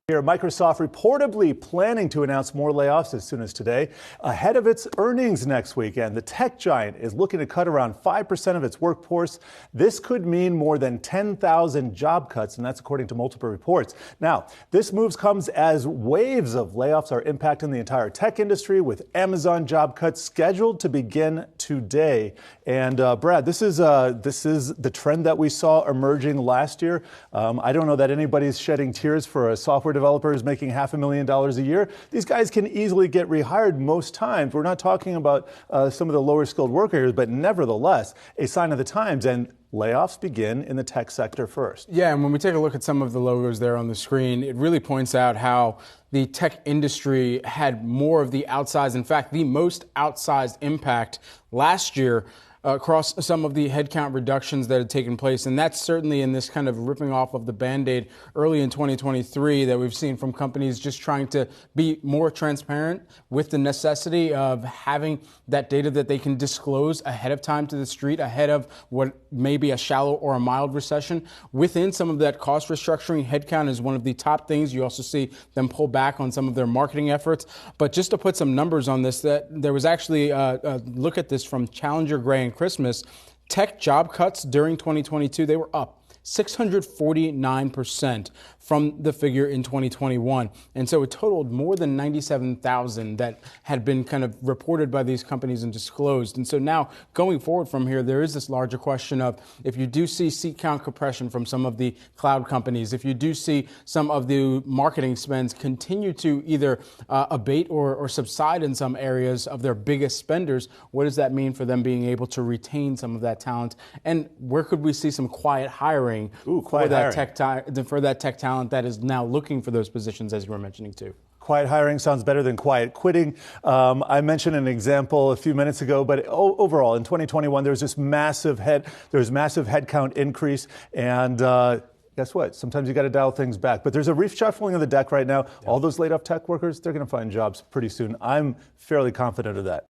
Here, Microsoft reportedly planning to announce more layoffs as soon as today, ahead of its earnings next weekend. The tech giant is looking to cut around 5% of its workforce. This could mean more than 10,000 job cuts, and that's according to multiple reports. Now, this move comes as waves of layoffs are impacting the entire tech industry, with Amazon job cuts scheduled to begin today. And Brad, this is the trend that we saw emerging last year. I don't know that anybody's shedding tears for a software developers making $500,000 a year. These guys can easily get rehired most times. We're not talking about some of the lower skilled workers, but nevertheless, a sign of the times. And layoffs begin in the tech sector first. Yeah, and when we take a look at some of the logos there on the screen, it really points out how the tech industry had more of the outsized, in fact, the most outsized impact last year across some of the headcount reductions that had taken place. And that's certainly in this kind of ripping off of the Band-Aid early in 2023 that we've seen from companies just trying to be more transparent with the necessity of having that data that they can disclose ahead of time to the street, ahead of what may be a shallow or a mild recession. Within some of that cost restructuring, headcount is one of the top things. You also see them pull back on some of their marketing efforts. But just to put some numbers on this, that there was actually a look at this from Challenger Gray and Christmas. Tech job cuts during 2022, they were up 649% from the figure in 2021. And so it totaled more than 97,000 that had been kind of reported by these companies and disclosed. And so now going forward from here, there is this larger question of if you do see seat count compression from some of the cloud companies, if you do see some of the marketing spends continue to either abate or subside in some areas of their biggest spenders, what does that mean for them being able to retain some of that talent? And where could we see some quiet hiring for that tech talent that is now looking for those positions, as you were mentioning too? Quiet hiring sounds better than quiet quitting. I mentioned an example a few minutes ago, but overall in 2021, there was massive headcount increase, and guess what? Sometimes you got to dial things back. But there's a reshuffling of the deck right now. Yeah. All those laid off tech workers, they're going to find jobs pretty soon. I'm fairly confident of that.